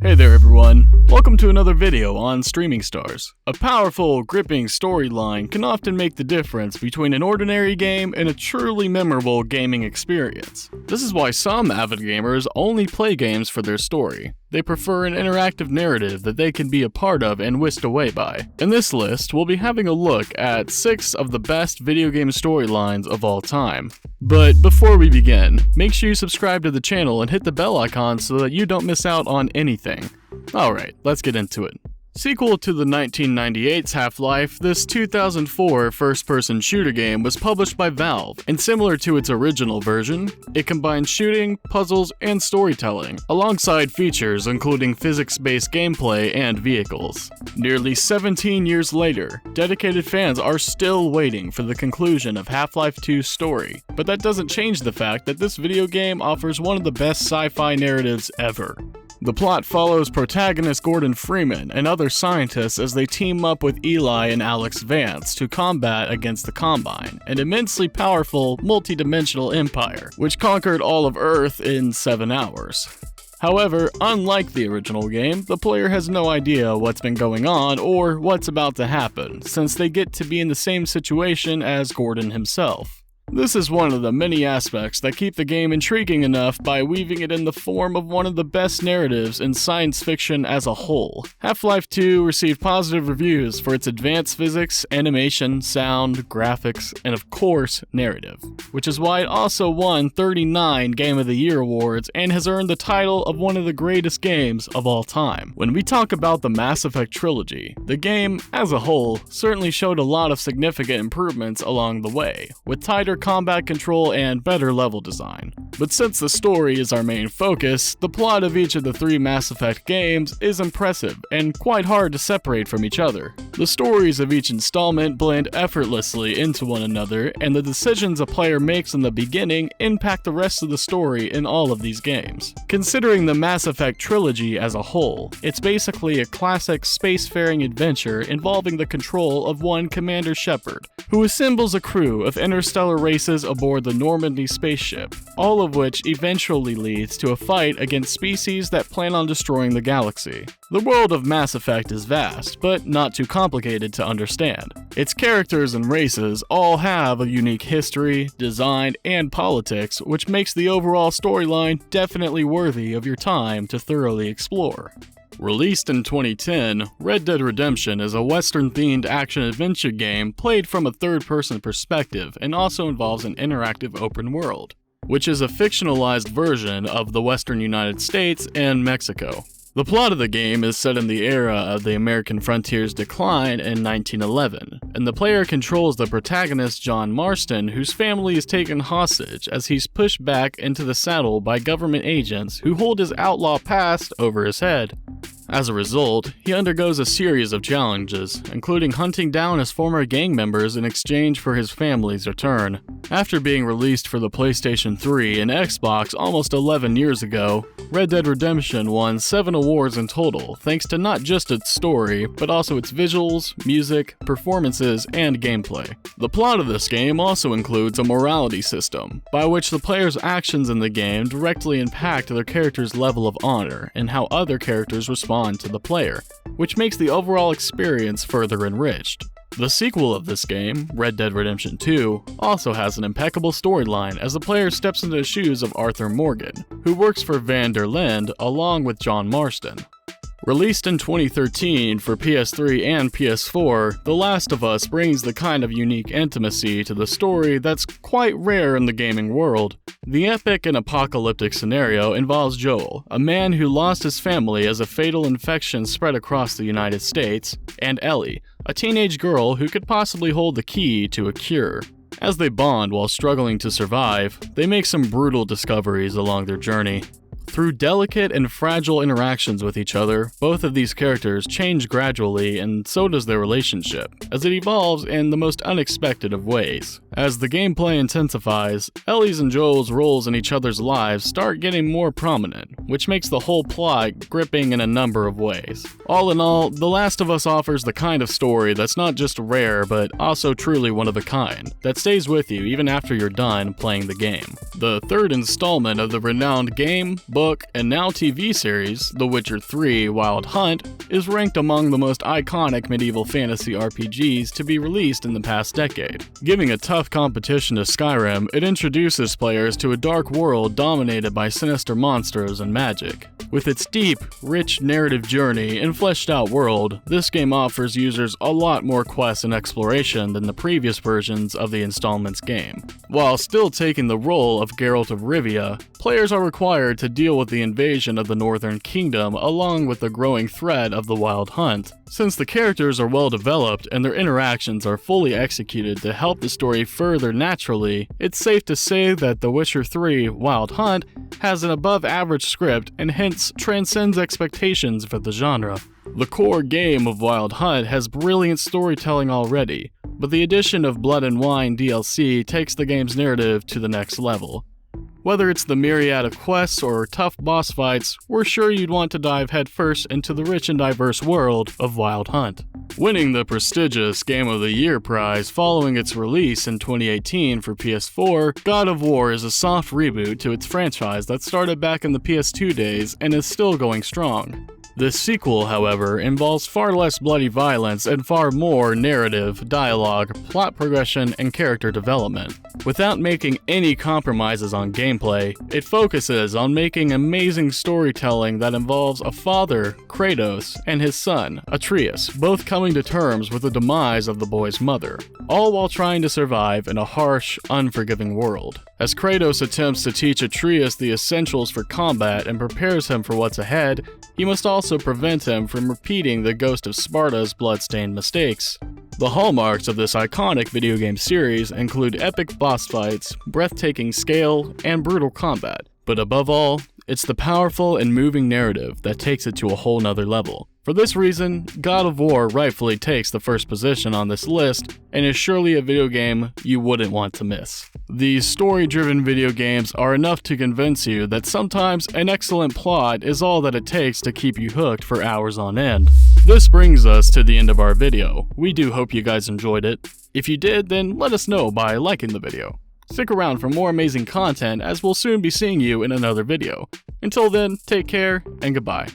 Hey there everyone, welcome to another video on Streaming Stars. A powerful, gripping storyline can often make the difference between an ordinary game and a truly memorable gaming experience. This is why some avid gamers only play games for their story. They prefer an interactive narrative that they can be a part of and whisked away by. In this list, we'll be having a look at 6 of the best video game storylines of all time. But before we begin, make sure you subscribe to the channel and hit the bell icon so that you don't miss out on anything. Alright, let's get into it. Sequel to the 1998's Half-Life, this 2004 first-person shooter game was published by Valve, and similar to its original version, it combines shooting, puzzles, and storytelling, alongside features including physics-based gameplay and vehicles. Nearly 17 years later, dedicated fans are still waiting for the conclusion of Half-Life 2's story, but that doesn't change the fact that this video game offers one of the best sci-fi narratives ever. The plot follows protagonist Gordon Freeman and other scientists as they team up with Eli and Alex Vance to combat against the Combine, an immensely powerful, multi-dimensional empire, which conquered all of Earth in 7 hours. However, unlike the original game, the player has no idea what's been going on or what's about to happen, since they get to be in the same situation as Gordon himself. This is one of the many aspects that keep the game intriguing enough by weaving it in the form of one of the best narratives in science fiction as a whole. Half-Life 2 received positive reviews for its advanced physics, animation, sound, graphics, and of course, narrative, which is why it also won 39 Game of the Year awards and has earned the title of one of the greatest games of all time. When we talk about the Mass Effect trilogy, the game, as a whole, certainly showed a lot of significant improvements along the way, with tighter combat control and better level design. But since the story is our main focus, the plot of each of the 3 Mass Effect games is impressive and quite hard to separate from each other. The stories of each installment blend effortlessly into one another, and the decisions a player makes in the beginning impact the rest of the story in all of these games. Considering the Mass Effect trilogy as a whole, it's basically a classic spacefaring adventure involving the control of one Commander Shepard, who assembles a crew of interstellar races aboard the Normandy spaceship, all of which eventually leads to a fight against species that plan on destroying the galaxy. The world of Mass Effect is vast, but not too complicated to understand. Its characters and races all have a unique history, design, and politics, which makes the overall storyline definitely worthy of your time to thoroughly explore. Released in 2010, Red Dead Redemption is a Western-themed action-adventure game played from a third-person perspective and also involves an interactive open world, which is a fictionalized version of the Western United States and Mexico. The plot of the game is set in the era of the American frontier's decline in 1911, and the player controls the protagonist John Marston, whose family is taken hostage as he's pushed back into the saddle by government agents who hold his outlaw past over his head. As a result, he undergoes a series of challenges, including hunting down his former gang members in exchange for his family's return. After being released for the PlayStation 3 and Xbox almost 11 years ago, Red Dead Redemption won 7 awards in total, thanks to not just its story, but also its visuals, music, performances, and gameplay. The plot of this game also includes a morality system, by which the player's actions in the game directly impact their character's level of honor and how other characters respond to the player, which makes the overall experience further enriched. The sequel of this game, Red Dead Redemption 2, also has an impeccable storyline as the player steps into the shoes of Arthur Morgan, who works for Van der Linde along with John Marston. Released in 2013 for PS3 and PS4, The Last of Us brings the kind of unique intimacy to the story that's quite rare in the gaming world. The epic and apocalyptic scenario involves Joel, a man who lost his family as a fatal infection spread across the United States, and Ellie, a teenage girl who could possibly hold the key to a cure. As they bond while struggling to survive, they make some brutal discoveries along their journey. Through delicate and fragile interactions with each other, both of these characters change gradually, and so does their relationship, as it evolves in the most unexpected of ways. As the gameplay intensifies, Ellie's and Joel's roles in each other's lives start getting more prominent, which makes the whole plot gripping in a number of ways. All in all, The Last of Us offers the kind of story that's not just rare, but also truly one of a kind, that stays with you even after you're done playing the game. The third installment of the renowned game, book, and now TV series, The Witcher 3: Wild Hunt, is ranked among the most iconic medieval fantasy RPGs to be released in the past decade. Giving a tough competition to Skyrim, it introduces players to a dark world dominated by sinister monsters and magic. With its deep, rich narrative journey and fleshed-out world, this game offers users a lot more quests and exploration than the previous versions of the installment's game. While still taking the role of Geralt of Rivia, players are required to deal with the invasion of the Northern Kingdom along with the growing threat of the Wild Hunt. Since the characters are well developed and their interactions are fully executed to help the story further naturally, it's safe to say that The Witcher 3: Wild Hunt has an above-average script and hence transcends expectations for the genre. The core game of Wild Hunt has brilliant storytelling already, but the addition of Blood and Wine DLC takes the game's narrative to the next level. Whether it's the myriad of quests or tough boss fights, we're sure you'd want to dive headfirst into the rich and diverse world of Wild Hunt. Winning the prestigious Game of the Year prize following its release in 2018 for PS4, God of War is a soft reboot to its franchise that started back in the PS2 days and is still going strong. This sequel, however, involves far less bloody violence and far more narrative, dialogue, plot progression, and character development. Without making any compromises on gameplay, it focuses on making amazing storytelling that involves a father, Kratos, and his son, Atreus, both coming to terms with the demise of the boy's mother, all while trying to survive in a harsh, unforgiving world. As Kratos attempts to teach Atreus the essentials for combat and prepares him for what's ahead, he must also prevent him from repeating the Ghost of Sparta's blood-stained mistakes. The hallmarks of this iconic video game series include epic boss fights, breathtaking scale, and brutal combat. But above all, it's the powerful and moving narrative that takes it to a whole nother level. For this reason, God of War rightfully takes the first position on this list, and is surely a video game you wouldn't want to miss. These story-driven video games are enough to convince you that sometimes an excellent plot is all that it takes to keep you hooked for hours on end. This brings us to the end of our video. We do hope you guys enjoyed it. If you did, then let us know by liking the video. Stick around for more amazing content as we'll soon be seeing you in another video. Until then, take care and goodbye.